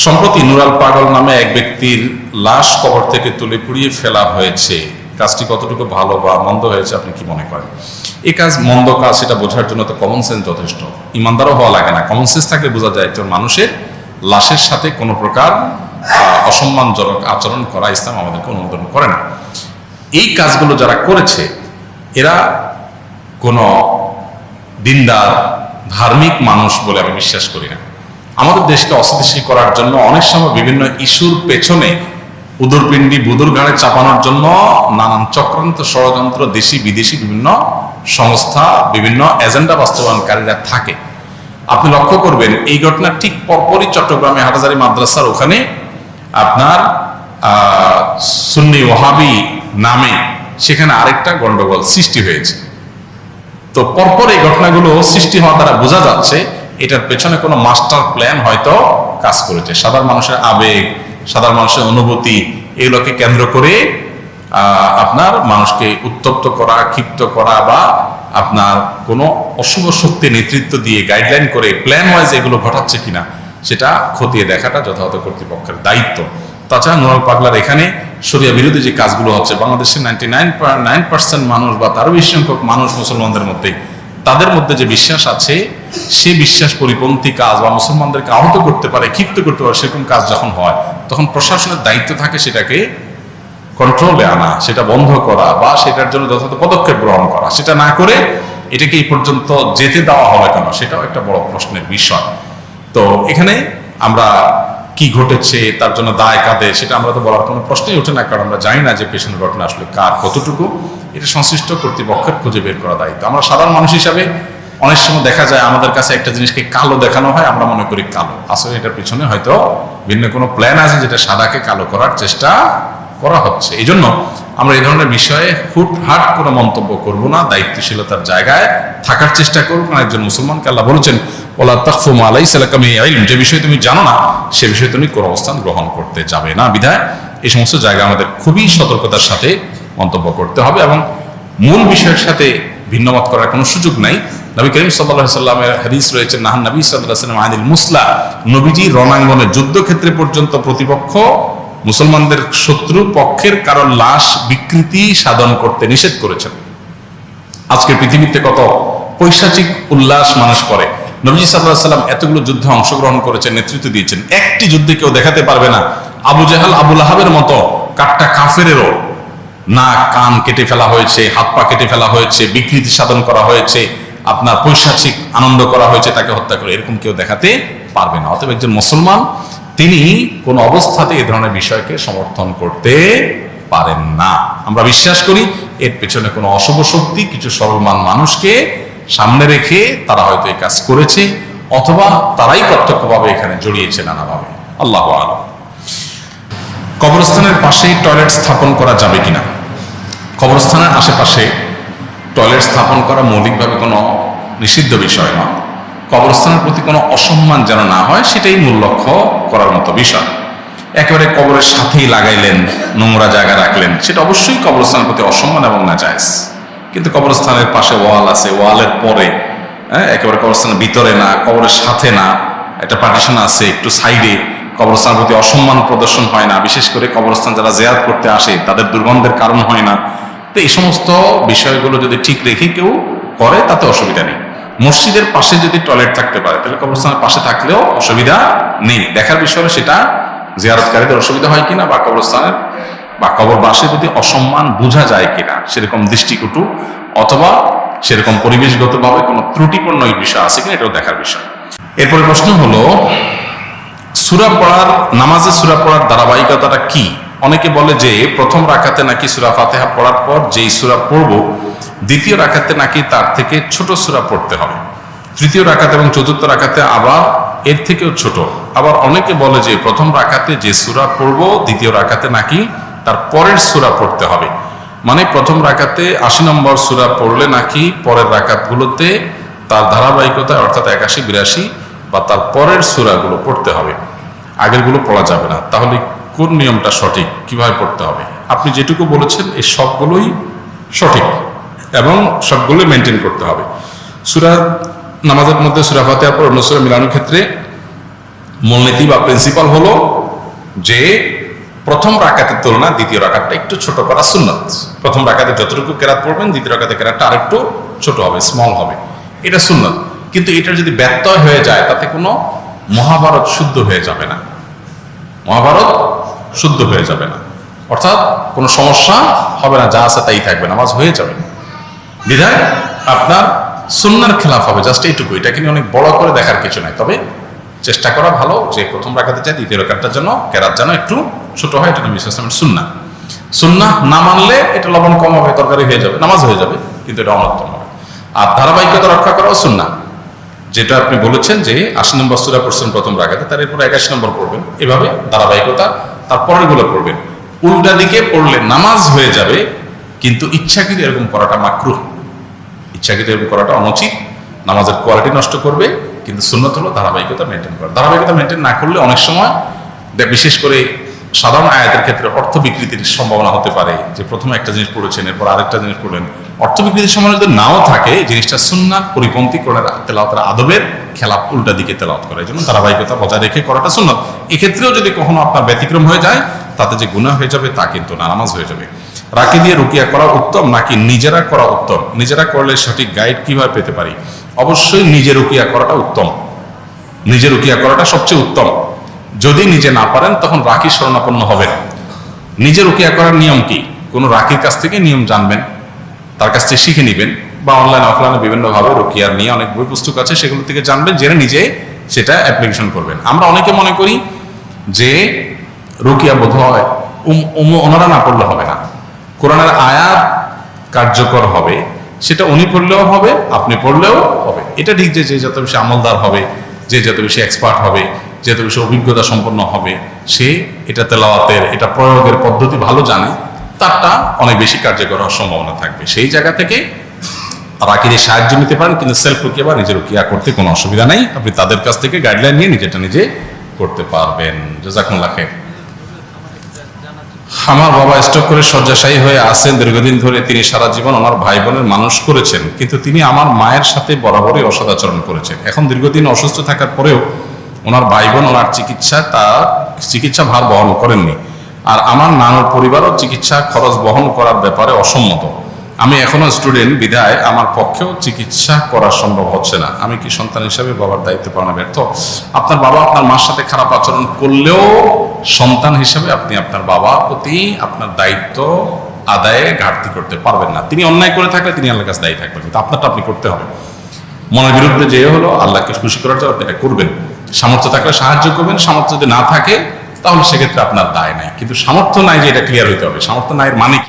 সম্প্রতি নুরাল পাগল নামে এক ব্যক্তির লাশ কবর থেকে তুলে পুড়িয়ে ফেলা হয়েছে। কাজটি কতটুকু ভালো বা মন্দ হয়েছে আপনি কি মনে করেন? এই কাজ মন্দ কাজ সেটা বোঝার জন্য তো কমন সেন্স যথেষ্ট। ইমানদারও হওয়া লাগে না, কমন সেন্স থাকলে বোঝা যায় একজন মানুষের লাশের সাথে কোনো প্রকার অসম্মানজনক আচরণ করা ইসলাম আমাদেরকে অনুমোদন করে না। এই কাজগুলো যারা করেছে এরা কোনো দিনদার ধার্মিক মানুষ বলে আমি বিশ্বাস করি না। আমাদের দেশকে অস্থিতিশীল করার জন্য অনেক সময় বিভিন্ন ইস্যুর পেছনে উদরপিণ্ডি বুদুর ঘাড়ে চাপানোর জন্য নানান চক্রান্ত ষড়যন্ত্র দেশি বিদেশি বিভিন্ন সংস্থা বিভিন্ন এজেন্ডা বাস্তবায়নকারীরা থাকে। আপনি লক্ষ্য করবেন এই ঘটনার ঠিক পরপরই চট্টগ্রামে হাটহাজারী মাদ্রাসার ওখানে আপনার সুন্নি ওয়াহাবি নামে সেখানে আরেকটা গন্ডগোল সৃষ্টি হয়েছে। তো পরপর এই ঘটনাগুলো সৃষ্টি হওয়া দ্বারা বোঝা যাচ্ছে এটার পেছনে কোনো মাস্টার প্ল্যান হয়তো কাজ করেছে। সাধারণ মানুষের আবেগ, সাধারণ মানুষের অনুভূতি এগুলোকে কেন্দ্র করে আপনার মানুষকে উত্তপ্ত করা, ক্ষিপ্ত করা বা আপনার কোনো অশুভ শক্তি নেতৃত্ব দিয়ে গাইডলাইন করে প্ল্যান ওয়াইজ এগুলো ঘটাচ্ছে কিনা সেটা খতিয়ে দেখাটা যথাযথ কর্তৃপক্ষের দায়িত্ব। তাছাড়া নুরাল পাগলার এখানে শরিয়া বিরোধী যে কাজগুলো হচ্ছে, বাংলাদেশের 99.9% মানুষ বা তারও বেশি সংখ্যক মানুষ মুসলমানদের মধ্যে, তাদের মধ্যে যে বিশ্বাস আছে সে বিশ্বাস পরিপন্থী কাজ বা মুসলমানদেরকে আহত করতে পারে, ক্ষিপ্ত করতে পারে, সেরকম কাজ যখন হয় তখন প্রশাসনের দায়িত্ব থাকে সেটাকে কন্ট্রোলে আনা, সেটা বন্ধ করা বা সেটার জন্য যথাযথ পদক্ষেপ গ্রহণ করা। সেটা না করে এটাকে এই পর্যন্ত যেতে দেওয়া হবে কেন, সেটাও একটা বড় প্রশ্নের বিষয়। তো এখানে আমরা কি ঘটেছে, তার জন্য দায় কাঁদে, সেটা আমরা তো বলার কোনো প্রশ্নই ওঠে না, কারণ আমরা জানি না যে পেছনের ঘটনা আসলে কার কতটুকু। এটা সংশ্লিষ্ট কর্তৃপক্ষের খুঁজে বের করা দায়িত্ব। আমরা সাধারণ মানুষ হিসাবে অনেক সময় দেখা যায় আমাদের কাছে একটা জিনিসকে কালো দেখানো হয়, আমরা মনে করি কালো, আসলে এটার পিছনে হয়তো ভিন্ন কোনো প্ল্যান আছে যেটা সাদাকে কালো করার চেষ্টা করা হচ্ছে। এই জন্য আমরা এই ধরনের বিষয়ে হুটহাট কোনো মন্তব্য করব না, দায়িত্বশীলতার জায়গায় থাকার চেষ্টা করব। কারণ একজন মুসলমানকে আল্লাহ বলেছেন ওয়ালা তাকফু মা লাইসা লাকা বিহি ইলম, যে বিষয়ে তুমি জানো না সে বিষয়ে তুমি কোনো অবস্থান গ্রহণ করতে যাবে না। বিধায় এই সমস্ত জায়গায় আমাদের খুবই সতর্কতার সাথে মন্তব্য করতে হবে এবং মূল বিষয়ের সাথে ভিন্নমত করার কোনো সুযোগ নাই। নবী করিম সাল্লাল্লাহু আলাইহি সাল্লামের হাদিস রয়েছে, নাহান নবী সাল্লাল্লাহু আলাইহি ওয়াসাল্লাম আনিল মুসলা, নবীজি রণাঙ্গনে যুদ্ধক্ষেত্রে পর্যন্ত প্রতিপক্ষ মুসলমানদের শত্রু পক্ষের কারণ লাশ বিকৃতি সাধন করতে নিষেধ করেছেন। আজকের পৃথিবীতে কত পৈশাচিক উল্লাস মানুষ করে। নবীজি সাল্লাল্লাহু আলাইহি ওয়াসাল্লাম এতগুলো যুদ্ধে অংশগ্রহণ করেছেন, নেতৃত্ব দিয়েছেন, একটি যুদ্ধে কেউ দেখাতে পারবে না আবু জাহাল আবু লাহাবের মতো কাট্টা কাফেরেরও নাক কান কেটে ফেলা হয়েছে, হাত পা কেটে ফেলা হয়েছে, বিকৃতি সাধন করা হয়েছে, আপনার পৈশাচিক আনন্দ করা হয়েছে, তাকে হত্যা করে, এরকম কেউ দেখাতে পারবে না। অতএব একজন মুসলমান তিনি কোন অবস্থাতে এই ধরনের বিষয়কে সমর্থন করতে পারেন না। আমরা বিশ্বাস করি এর পেছনে কোনো অশুভ শক্তি কিছু সরলমান মানুষকে সামনে রেখে তারা হয়তো এই কাজ করেছে, অথবা তারাই প্রত্যক্ষভাবে এখানে জড়িয়েছে নানাভাবে। আল্লাহু আ'লাম। কবরস্থানের পাশেই টয়লেট স্থাপন করা যাবে কিনা? কবরস্থানের আশেপাশে টয়লেট স্থাপন করা মৌলিকভাবে কোনো নিষিদ্ধ বিষয় নয়। কবরস্থানের প্রতি কোনো অসম্মান যেন না হয় সেটাই মূল লক্ষ্য করার মতো বিষয়। একেবারে কবরের সাথেই লাগাইলেন, নোংরা জায়গা রাখলেন, সেটা অবশ্যই কবরস্থানের প্রতি অসম্মান এবং নাজায়েজ। কিন্তু কবরস্থানের পাশে ওয়াল আছে, ওয়ালের পরে, একেবারে কবরস্থানের ভিতরে না, কবরের সাথে না, একটা পার্টিশন আছে একটু সাইডে, কবরস্থানের প্রতি অসম্মান প্রদর্শন হয় না। বিশেষ করে কবরস্থান যারা জিয়ারত করতে আসে তাদের দুর্গন্ধের কারণ হয় না। তো এই সমস্ত বিষয়গুলো যদি ঠিক রেখে কেউ করে তাতে অসুবিধা নেই। মসজিদের পাশে যদি টয়লেট থাকতে পারে তাহলে কবরস্থানের পাশে থাকলেও অসুবিধা নেই। দেখার বিষয় সেটা জিয়ারতকারীদের অসুবিধা হয় কিনা বা কবরস্থানের বা কবরবাসীর প্রতি অসম্মান বোঝা যায় কিনা, সেরকম দৃষ্টিকটু অথবা সেরকম পরিবেশগতভাবে কোনো ত্রুটিপূর্ণ বিষয় আছে কিনা, এটাও দেখার বিষয়। এরপরে প্রশ্ন হলো সূরা পড়ার, নামাজে সূরা পড়ার ধারাবাহিকতাটা কি? অনেকে বলে যে প্রথম রাকাতে নাকি সূরা ফাতিহা পড়ার পর যেই সূরা পড়ব দ্বিতীয় রাকাতে নাকি তার থেকে ছোট সূরা পড়তে হবে, তৃতীয় রাকাতে এবং চতুর্থ রাকাতে আবার এর থেকেও ছোট। আবার অনেকে বলে যে প্রথম রাকাতে যে সূরা পড়ব দ্বিতীয় রাকাতে নাকি তার পরের সূরা পড়তে হবে, মানে প্রথম রাকাতে ৮০ নম্বর সূরা পড়লে নাকি পরের রাকাতগুলোতে তার ধারাবাহিকতা অর্থাৎ ৮১, ৮২ বা তার পরের সূরাগুলো পড়তে হবে, আগেরগুলো পড়া যাবে না। তাহলে কোন নিয়মটা সঠিক, কিভাবে পড়তে হবে? আপনি যেটুকু বলেছেন এই সবগুলোই সঠিক এবং সবগুলো মেনটেন করতে হবে। সূরা নামাজের মধ্যে সূরা ফাতিহার পর অন্য সূরা মিলানোর ক্ষেত্রে মূলনীতি বা প্রিন্সিপাল হলো যে প্রথম রাকাতের তুলনা দ্বিতীয় রাকাতটা একটু ছোট করা সুন্নাত। প্রথম রাকাতে যতটুকু কেরাত পড়বেন, দ্বিতীয় রাকাতে কেরাতটা আরেকটু ছোট হবে, স্মল হবে, এটা সুন্নাত। কিন্তু এটা যদি ব্যত্যয় হয়ে যায় তাতে কোনো মহাভারত শুদ্ধ হয়ে যাবে না, মহাভারত শুদ্ধ হয়ে যাবে না, অর্থাৎ কোনো সমস্যা হবে না, যা আছে তাই থাকবে, নামাজ হয়ে যাবে। বিধায় আপনার সুন্নার খেলাফ হবে, জাস্ট এইটুকু। এটাকে নিয়ে অনেক বড় করে দেখার কিছু নাই, তবে চেষ্টা করা ভালো যে প্রথম রাকাতে চাই দ্বিতীয় রাকাতটার জন্য কেরাত যেন একটু ছোট হয়, এটা নবী সাল্লাল্লাহু আলাইহি ওয়াসাল্লামের সুন্নাহ। সুন্নাহ না মানলে এটা লবণ কম হবে, তরকারি হয়ে যাবে, নামাজ হয়ে যাবে, কিন্তু এটা অনুত্তম হবে। আর ধারাবাহিকতা রক্ষা করাও সুন্নাহ, যেটা আপনি বলেছেন যে ৮০ নম্বর সূরা পড়ছেন প্রথম রাকাতে, তার এরপর ৮১ নম্বর পড়বেন, এভাবে ধারাবাহিকতা তারপরের গুলো পড়বেন। উল্টা দিকে পড়লে নামাজ হয়ে যাবে, কিন্তু ইচ্ছাকৃত এরকম করাটা মাকরুহ, ইচ্ছাকৃত এরকম করাটা অনুচিত, নামাজের কোয়ালিটি নষ্ট করবে। কিন্তু সুন্নাত হলো ধারাবাহিকতা মেনটেন করা। ধারাবাহিকতা মেনটেন না করলে অনেক সময় বিশেষ করে সাধারণ আয়াতের ক্ষেত্রে অর্থ বিকৃতির সম্ভাবনা হতে পারে, যে প্রথমে একটা জিনিস পড়েছেন এরপর আরেকটা জিনিস পড়লেন, অর্থ বিকৃতির সম্ভাবনা যদি নাও থাকে, জিনিসটা সুন্নাত পরিপন্থী করে তেলাওয়াতের আদবের খেলাফ, উল্টা দিকে তেলাওয়াত করা, এই জন্য ধারাবাহিকতা বজায় রেখে করাটা সুন্নাত। এক্ষেত্রেও যদি কখনো আপনার ব্যতিক্রম হয়ে যায়, তাতে যে গুনাহ হয়ে যাবে তা কিন্তু না, নামাজ হয়ে যাবে। রাকি দিয়ে রুকিয়া করা উত্তম নাকি নিজেরা করা উত্তম? নিজেরা করলে সঠিক গাইড কিভাবে পেতে পারি? অবশ্যই নিজে রুকিয়া করাটা উত্তম, নিজে রুকিয়া করাটা সবচেয়ে উত্তম। যদি নিজে না পারেন তখন রাকি শরণাপন্ন হবেন। নিজে রুকিয়া করার নিয়ম কি? কোনো রাকির কাছ থেকে নিয়ম জানবেন, তার কাছ থেকে শিখে নেবেন, বা অনলাইন অফলাইনে বিভিন্নভাবে রুকিয়ার নিয়ে অনেক বই পুস্তক আছে, সেগুলো থেকে জানবেন, জেনে নিজে সেটা অ্যাপ্লিকেশন করবেন। আমরা অনেকে মনে করি যে রুকিয়া বোধ হয় ওনারা না পড়লে হবে না, কোরআনের আয়াত কার্যকর হবে, সেটা উনি পড়লেও হবে, আপনি পড়লেও হবে। এটা ঠিক যে যে যত বেশি আমলদার হবে, যে যত বেশি এক্সপার্ট হবে, যে যত বেশি অভিজ্ঞতা সম্পন্ন হবে, সে এটা তেলাওয়াতের, এটা প্রয়োগের পদ্ধতি ভালো জানে, তারটা অনেক বেশি কার্যকর হওয়ার সম্ভাবনা থাকবে। সেই জায়গা থেকে রাকিদের সাহায্য নিতে পারেন, কিন্তু সেলফ রুকিয়া বা নিজের রুকিয়া করতে কোনো অসুবিধা নেই। আপনি তাদের কাছ থেকে গাইডলাইন নিয়ে নিজেটা নিজে করতে পারবেন। জাযাকুমুল্লাহ খাইর। আমার বাবা স্ট্রোক করে শয্যাশায়ী হয়ে আছেন দীর্ঘদিন ধরে। তিনি সারা জীবন ওনার ভাই বোনের মানুষ করেছেন, কিন্তু তিনি আমার মায়ের সাথে বরাবরই অসদাচরণ করেছেন। এখন দীর্ঘদিন অসুস্থ থাকার পরেও ওনার ভাই বোন ওনার চিকিৎসা ভার বহন করেননি, আর আমার নানুর পরিবারও চিকিৎসা খরচ বহন করার ব্যাপারে অসম্মত। আমি এখনো স্টুডেন্ট, বিধায় আমার পক্ষেও চিকিৎসা করা সম্ভব হচ্ছে না। আমি কি সন্তান হিসাবে বাবার দায়িত্ব পালনে ব্যর্থ? আপনার বাবা আপনার মার সাথে খারাপ আচরণ করলেও সন্তান হিসাবে আপনি আপনার বাবার প্রতি আপনার দায়িত্ব আদায়ে ঘাটতি করতে পারবেন না। তিনি অন্যায় করে থাকলে তিনি আল্লাহর কাছে দায়ী থাকবেন, কিন্তু আপনারটা আপনি করতে হবে। মনের বিরুদ্ধে যে হলো, আল্লাহকে খুশি করার জন্য আপনি এটা করবেন। সামর্থ্য থাকলে সাহায্য করবেন, সামর্থ্য যদি না থাকে তাহলে সেক্ষেত্রে আপনার দায় নাই। কিন্তু সামর্থ্য নাই যে এটা ক্লিয়ার হইতে হবে। সামর্থ্য নাই এর মানে কি?